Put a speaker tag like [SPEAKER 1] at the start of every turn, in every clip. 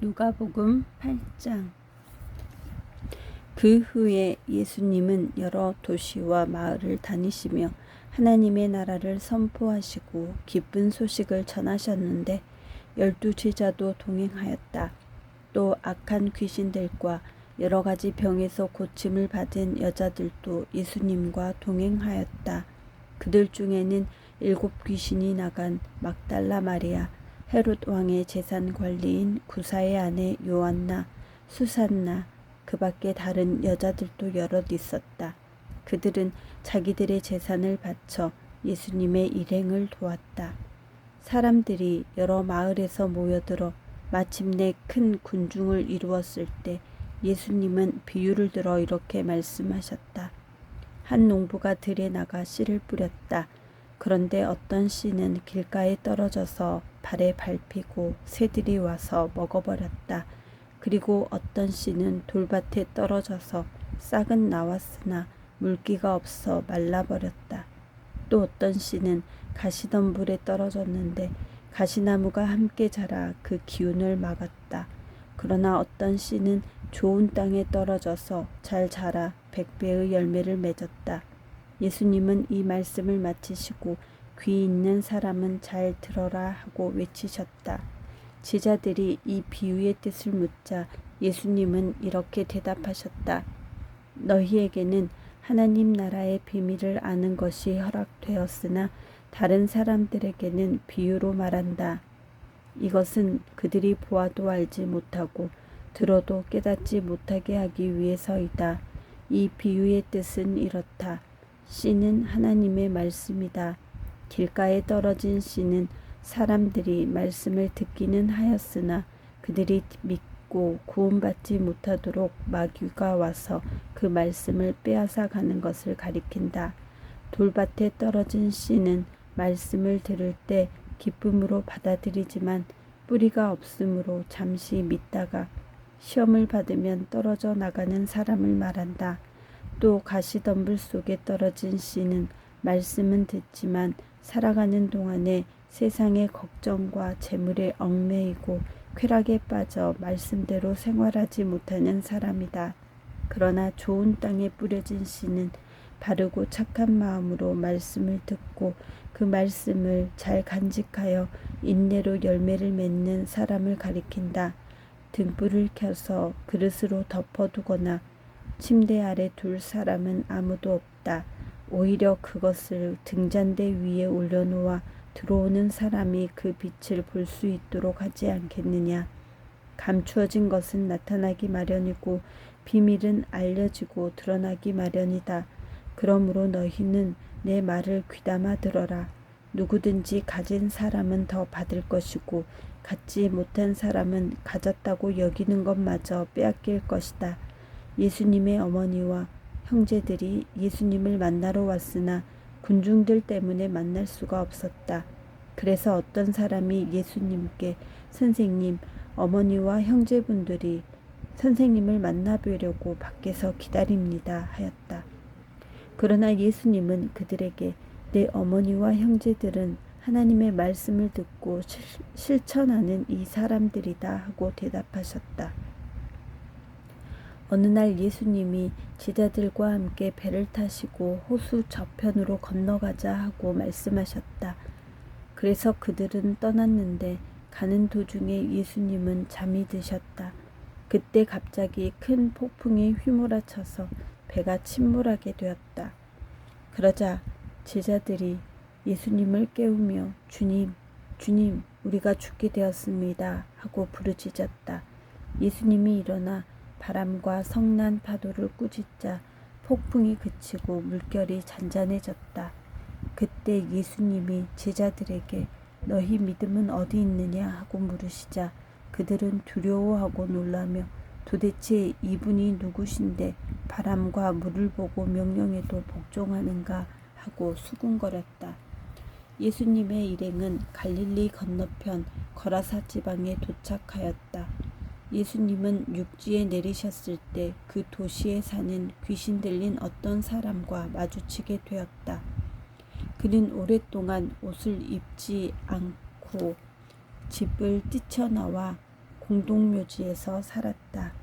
[SPEAKER 1] 누가복음 8장. 그 후에 예수님은 여러 도시와 마을을 다니시며 하나님의 나라를 선포하시고 기쁜 소식을 전하셨는데 12제자도 동행하였다. 또 악한 귀신들과 여러 가지 병에서 고침을 받은 여자들도 예수님과 동행하였다. 그들 중에는 7 귀신이 나간 막달라 마리아, 헤롯 왕의 재산 관리인 구사의 아내 요한나, 수산나, 그 밖에 다른 여자들도 여럿 있었다. 그들은 자기들의 재산을 바쳐 예수님의 일행을 도왔다. 사람들이 여러 마을에서 모여들어 마침내 큰 군중을 이루었을 때 예수님은 비유를 들어 이렇게 말씀하셨다. 한 농부가 들에 나가 씨를 뿌렸다. 그런데 어떤 씨는 길가에 떨어져서 발에 밟히고 새들이 와서 먹어버렸다. 그리고 어떤 씨는 돌밭에 떨어져서 싹은 나왔으나 물기가 없어 말라버렸다. 또 어떤 씨는 가시덤불에 떨어졌는데 가시나무가 함께 자라 그 기운을 막았다. 그러나 어떤 씨는 좋은 땅에 떨어져서 잘 자라 100배의 열매를 맺었다. 예수님은 이 말씀을 마치시고 귀 있는 사람은 잘 들어라 하고 외치셨다. 제자들이 이 비유의 뜻을 묻자 예수님은 이렇게 대답하셨다. 너희에게는 하나님 나라의 비밀을 아는 것이 허락되었으나 다른 사람들에게는 비유로 말한다. 이것은 그들이 보아도 알지 못하고 들어도 깨닫지 못하게 하기 위해서이다. 이 비유의 뜻은 이렇다. 씨는 하나님의 말씀이다. 길가에 떨어진 씨는 사람들이 말씀을 듣기는 하였으나 그들이 믿고 구원받지 못하도록 마귀가 와서 그 말씀을 빼앗아 가는 것을 가리킨다. 돌밭에 떨어진 씨는 말씀을 들을 때 기쁨으로 받아들이지만 뿌리가 없으므로 잠시 믿다가 시험을 받으면 떨어져 나가는 사람을 말한다. 또 가시덤불 속에 떨어진 씨는 말씀은 듣지만 살아가는 동안에 세상의 걱정과 재물에 얽매이고 쾌락에 빠져 말씀대로 생활하지 못하는 사람이다. 그러나 좋은 땅에 뿌려진 씨는 바르고 착한 마음으로 말씀을 듣고 그 말씀을 잘 간직하여 인내로 열매를 맺는 사람을 가리킨다. 등불을 켜서 그릇으로 덮어두거나 침대 아래 둘 사람은 아무도 없다. 오히려 그것을 등잔대 위에 올려놓아 들어오는 사람이 그 빛을 볼 수 있도록 하지 않겠느냐. 감추어진 것은 나타나기 마련이고 비밀은 알려지고 드러나기 마련이다. 그러므로 너희는 내 말을 귀담아 들어라. 누구든지 가진 사람은 더 받을 것이고 갖지 못한 사람은 가졌다고 여기는 것마저 빼앗길 것이다. 예수님의 어머니와 형제들이 예수님을 만나러 왔으나 군중들 때문에 만날 수가 없었다. 그래서 어떤 사람이 예수님께 선생님, 어머니와 형제분들이 선생님을 만나뵈려고 밖에서 기다립니다 하였다. 그러나 예수님은 그들에게 내 어머니와 형제들은 하나님의 말씀을 듣고 실천하는 이 사람들이다 하고 대답하셨다. 어느 날 예수님이 제자들과 함께 배를 타시고 호수 저편으로 건너가자 하고 말씀하셨다. 그래서 그들은 떠났는데 가는 도중에 예수님은 잠이 드셨다. 그때 갑자기 큰 폭풍이 휘몰아쳐서 배가 침몰하게 되었다. 그러자 제자들이 예수님을 깨우며 주님, 주님, 우리가 죽게 되었습니다 하고 부르짖었다. 예수님이 일어나 바람과 성난 파도를 꾸짖자 폭풍이 그치고 물결이 잔잔해졌다. 그때 예수님이 제자들에게 너희 믿음은 어디 있느냐 하고 물으시자 그들은 두려워하고 놀라며 도대체 이분이 누구신데 바람과 물을 보고 명령해도 복종하는가 하고 수군거렸다. 예수님의 일행은 갈릴리 건너편 거라사 지방에 도착하였다. 예수님은 육지에 내리셨을 때 그 도시에 사는 귀신 들린 어떤 사람과 마주치게 되었다. 그는 오랫동안 옷을 입지 않고 집을 뛰쳐나와 공동묘지에서 살았다.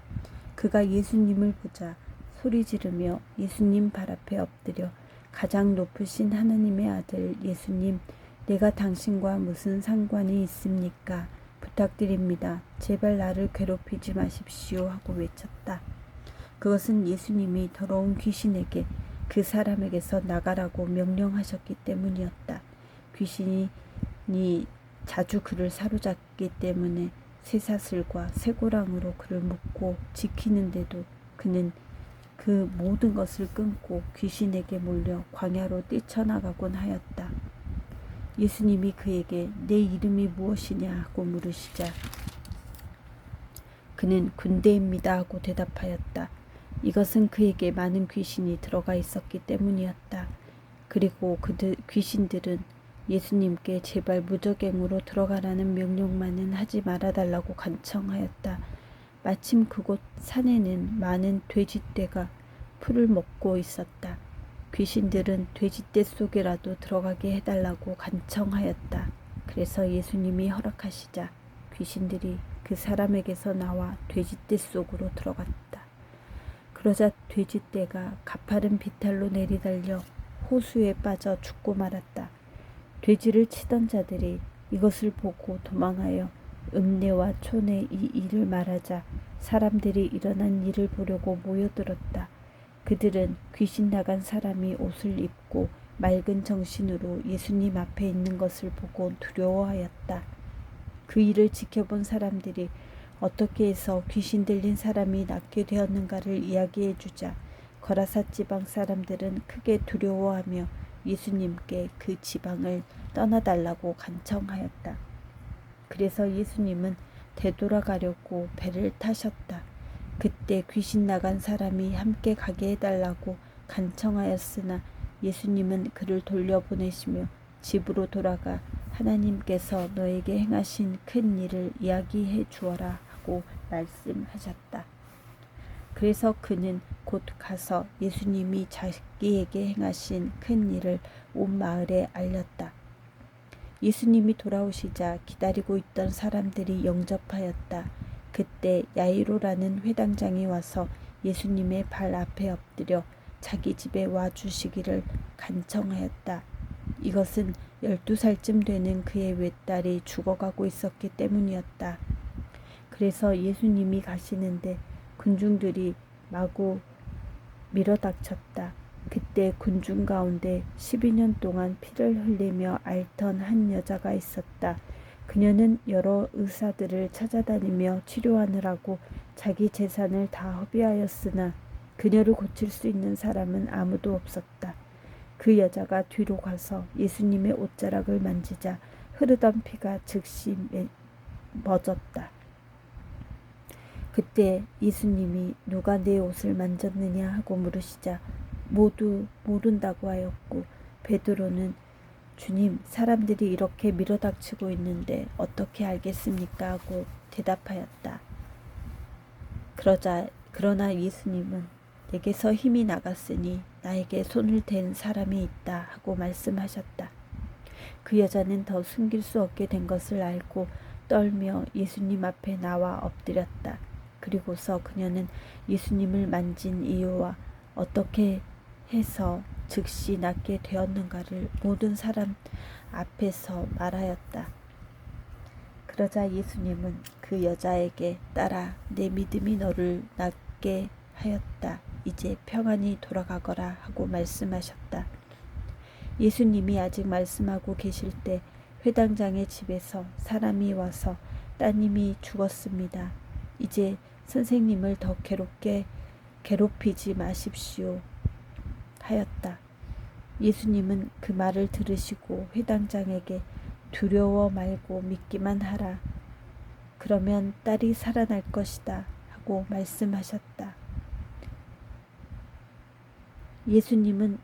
[SPEAKER 1] 그가 예수님을 보자 소리 지르며 예수님 발 앞에 엎드려 가장 높으신 하나님의 아들 예수님, 내가 당신과 무슨 상관이 있습니까? 부탁드립니다. 제발 나를 괴롭히지 마십시오 하고 외쳤다. 그것은 예수님이 더러운 귀신에게 그 사람에게서 나가라고 명령하셨기 때문이었다. 귀신이 자주 그를 사로잡기 때문에 쇠사슬과 쇠고랑으로 그를 묶고 지키는데도 그는 그 모든 것을 끊고 귀신에게 몰려 광야로 뛰쳐나가곤 하였다. 예수님이 그에게 내 이름이 무엇이냐 하고 물으시자 그는 군대입니다 하고 대답하였다. 이것은 그에게 많은 귀신이 들어가 있었기 때문이었다. 그리고 귀신들은 예수님께 제발 무적행으로 들어가라는 명령만은 하지 말아달라고 간청하였다. 마침 그곳 산에는 많은 돼지떼가 풀을 먹고 있었다. 귀신들은 돼지떼 속에라도 들어가게 해달라고 간청하였다. 그래서 예수님이 허락하시자 귀신들이 그 사람에게서 나와 돼지떼 속으로 들어갔다. 그러자 돼지떼가 가파른 비탈로 내리달려 호수에 빠져 죽고 말았다. 돼지를 치던 자들이 이것을 보고 도망하여 읍내와 촌에 이 일을 말하자 사람들이 일어난 일을 보려고 모여들었다. 그들은 귀신 나간 사람이 옷을 입고 맑은 정신으로 예수님 앞에 있는 것을 보고 두려워하였다. 그 일을 지켜본 사람들이 어떻게 해서 귀신 들린 사람이 낫게 되었는가를 이야기해 주자 거라사 지방 사람들은 크게 두려워하며 예수님께 그 지방을 떠나달라고 간청하였다. 그래서 예수님은 되돌아가려고 배를 타셨다. 그때 귀신 나간 사람이 함께 가게 해달라고 간청하였으나 예수님은 그를 돌려보내시며 집으로 돌아가 하나님께서 너에게 행하신 큰 일을 이야기해 주어라 하고 말씀하셨다. 그래서 그는 곧 가서 예수님이 자기에게 행하신 큰 일을 온 마을에 알렸다. 예수님이 돌아오시자 기다리고 있던 사람들이 영접하였다. 그때 야이로라는 회당장이 와서 예수님의 발 앞에 엎드려 자기 집에 와주시기를 간청하였다. 이것은 12살쯤 되는 그의 외딸이 죽어가고 있었기 때문이었다. 그래서 예수님이 가시는데 군중들이 마구 밀어닥쳤다. 그때 군중 가운데 12년 동안 피를 흘리며 앓던 한 여자가 있었다. 그녀는 여러 의사들을 찾아다니며 치료하느라고 자기 재산을 다 허비하였으나 그녀를 고칠 수 있는 사람은 아무도 없었다. 그 여자가 뒤로 가서 예수님의 옷자락을 만지자 흐르던 피가 즉시 멎었다. 그때 예수님이 누가 내 옷을 만졌느냐 하고 물으시자 모두 모른다고 하였고 베드로는 주님, 사람들이 이렇게 밀어닥치고 있는데 어떻게 알겠습니까? 하고 대답하였다. 그러나 예수님은 내게서 힘이 나갔으니 나에게 손을 댄 사람이 있다 하고 말씀하셨다. 그 여자는 더 숨길 수 없게 된 것을 알고 떨며 예수님 앞에 나와 엎드렸다. 그리고서 그녀는 예수님을 만진 이유와 어떻게 해서 즉시 낫게 되었는가를 모든 사람 앞에서 말하였다. 그러자 예수님은 그 여자에게 딸아, 내 믿음이 너를 낫게 하였다. 이제 평안히 돌아가거라 하고 말씀하셨다. 예수님이 아직 말씀하고 계실 때 회당장의 집에서 사람이 와서 따님이 죽었습니다. 이제 선생님을 더 괴롭히지 마십시오 하였다. 예수님은 그 말을 들으시고 회당장에게 두려워 말고 믿기만 하라. 그러면 딸이 살아날 것이다 하고 말씀하셨다. 예수님은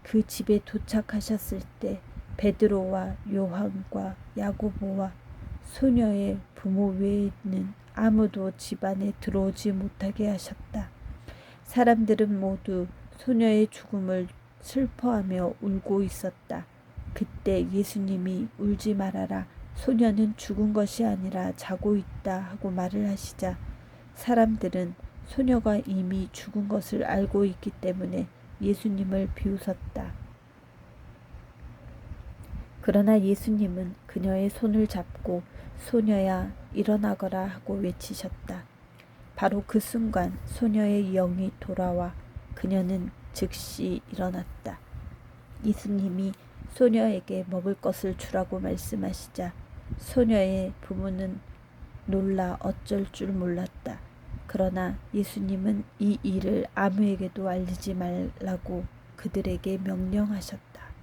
[SPEAKER 1] 그 집에 도착하셨을 때 베드로와 요한과 야고보와 소녀의 부모 외에는 아무도 집 안에 들어오지 못하게 하셨다. 사람들은 모두 소녀의 죽음을 슬퍼하며 울고 있었다. 그때 예수님이 울지 말아라. 소녀는 죽은 것이 아니라 자고 있다 하고 말을 하시자 사람들은 소녀가 이미 죽은 것을 알고 있기 때문에 예수님을 비웃었다. 그러나 예수님은 그녀의 손을 잡고 소녀야 일어나거라 하고 외치셨다. 바로 그 순간 소녀의 영이 돌아와 그녀는 즉시 일어났다. 예수님이 소녀에게 먹을 것을 주라고 말씀하시자 소녀의 부모는 놀라 어쩔 줄 몰랐다. 그러나 예수님은 이 일을 아무에게도 알리지 말라고 그들에게 명령하셨다.